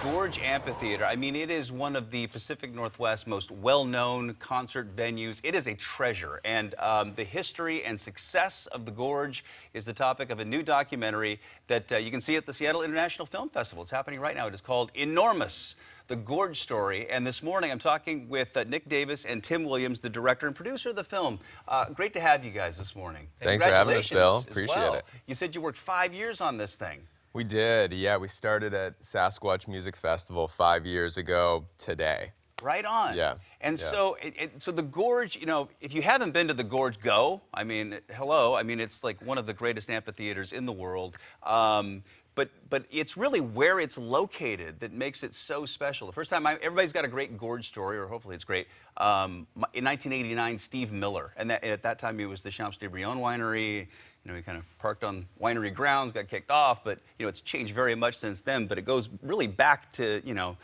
Gorge Amphitheater, I mean, it is one of the Pacific Northwest most well-known concert venues. It is a treasure, and the history and success of the Gorge is the topic of a new documentary that you can see at the Seattle International Film Festival. It's happening right now. It is called Enormous: The Gorge Story. And this morning, I'm talking with Nick Davis and Tim Williams, the director and producer of the film. Great to have you guys this morning. Thanks for having us, Bill. Appreciate it. You said you worked 5 years on this thing. We did, yeah. We started at Sasquatch Music Festival 5 years ago today. Right on. Yeah. And yeah. so the Gorge, you know, if you haven't been to the Gorge, go. I mean, hello. I mean, it's like one of the greatest amphitheaters in the world. But it's really where it's located that makes it so special. The first time, everybody's got a great Gorge story, or hopefully it's great. In 1989, Steve Miller, and at that time he was the Champs de Brion winery. You know, he kind of parked on winery grounds, got kicked off, but you know, it's changed very much since then. But it goes really back to, you know,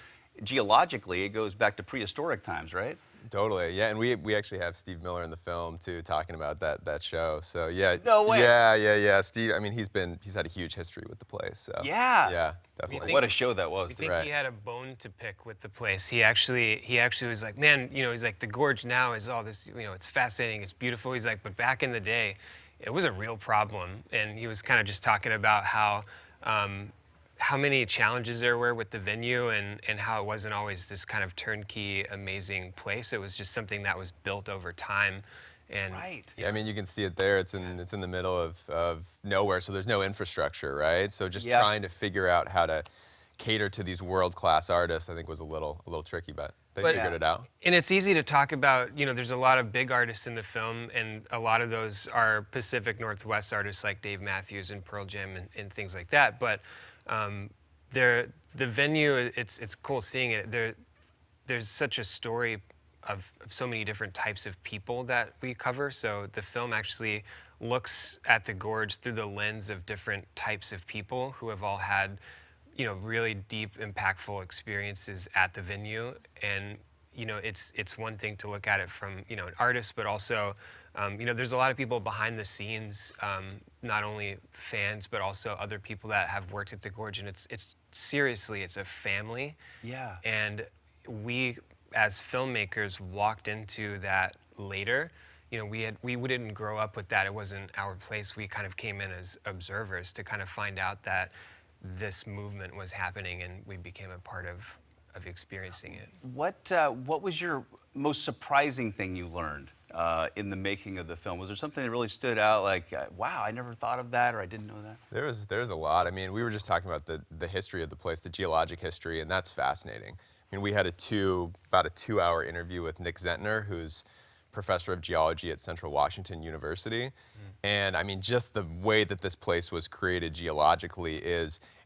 geologically, it goes back to prehistoric times, right? Totally, yeah, and we actually have Steve Miller in the film too, talking about that show. So yeah. No way. Yeah. Steve, I mean, he's had a huge history with the place. So yeah, definitely. What a show that was. We think he had a bone to pick with the place. He actually was like, man, you know, he's like, the Gorge now is all this, you know, it's fascinating, it's beautiful. He's like, but back in the day, it was a real problem. And he was kind of just talking about how many challenges there were with the venue, and how it wasn't always this kind of turnkey, amazing place. It was just something that was built over time. And right. Yeah, I mean, you can see it there. It's in the middle of nowhere, so there's no infrastructure, right? So just trying to figure out how to cater to these world-class artists, I think, was a little tricky, but they figured it out. And it's easy to talk about, you know, there's a lot of big artists in the film, and a lot of those are Pacific Northwest artists like Dave Matthews and Pearl Jam and things like that. But the venue, it's cool seeing it. There's such a story of so many different types of people that we cover. So the film actually looks at the Gorge through the lens of different types of people who have all had, you know, really deep, impactful experiences at the venue. And you know, it's one thing to look at it from, you know, an artist, but also, you know, there's a lot of people behind the scenes, not only fans, but also other people that have worked at the Gorge, and it's seriously, it's a family. Yeah. And we, as filmmakers, walked into that later. You know, we didn't grow up with that. It wasn't our place. We kind of came in as observers to kind of find out that this movement was happening, and we became a part of experiencing it. What was your most surprising thing you learned in the making of the film? Was there something that really stood out, like, wow, I never thought of that, or I didn't know that? There's a lot. I mean, we were just talking about the history of the place, the geologic history, and that's fascinating. I mean, we had about a 2-hour interview with Nick Zentner, who's professor of geology at Central Washington University. And I mean, just the way that this place was created geologically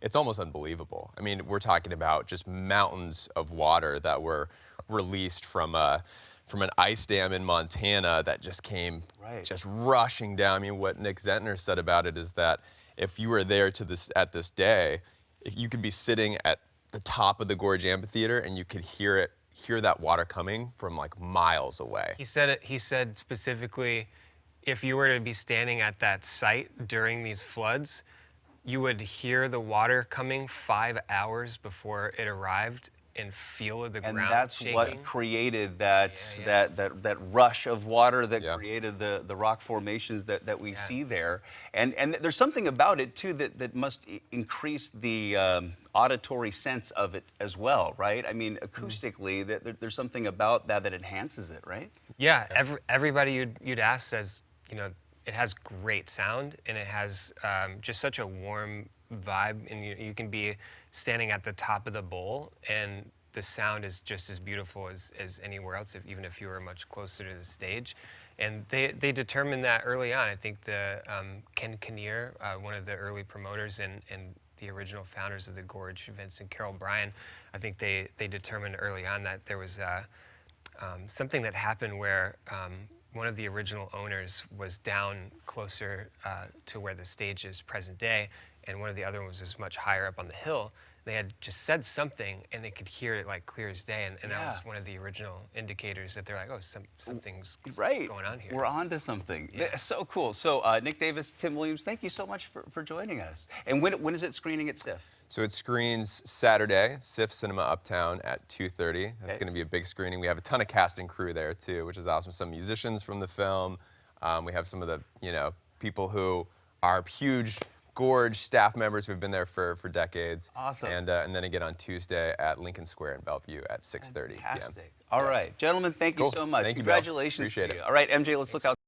it's almost unbelievable. I mean, we're talking about just mountains of water that were released from an ice dam in Montana that just came just rushing down. I mean, what Nick Zentner said about it is that if you were there at this day, if you could be sitting at the top of the Gorge Amphitheater and you could hear that water coming from like miles away. He said specifically, if you were to be standing at that site during these floods, you would hear the water coming 5 hours before it arrived and feel the ground shaking. And that's what created that rush of water that created the rock formations that we see there. And there's something about it too that must increase the auditory sense of it as well, right? I mean, acoustically, there's something about that enhances it, right? Yeah, everybody you'd ask says, you know, it has great sound, and it has just such a warm vibe, and you can be standing at the top of the bowl, and the sound is just as beautiful as anywhere else, even if you were much closer to the stage. And they determined that early on. I think Ken Kinnear, one of the early promoters and the original founders of the Gorge, Vince and Carol Bryan, I think they determined early on that there was something that happened where one of the original owners was down closer to where the stage is present day, and one of the other ones was much higher up on the hill. They had just said something, and they could hear it like clear as day, and that was Yeah. one of the original indicators that they're like, oh, something's Right. going on here. We're on to something. Yeah. So cool. So Nick Davis, Tim Williams, thank you so much for joining us. And when is it screening at SIFF? So it screens Saturday, SIFF Cinema Uptown at 2:30. That's Okay. going to be a big screening. We have a ton of cast and crew there too, which is awesome. Some musicians from the film. We have some of the people who are huge Gorge staff members who've been there for decades. Awesome. And then again on Tuesday at Lincoln Square in Bellevue at 6:30 p.m. Fantastic. All right, gentlemen, thank you Cool. so much. Thank you, Bill. Congratulations Appreciate to it. you. All right, MJ, let's look out.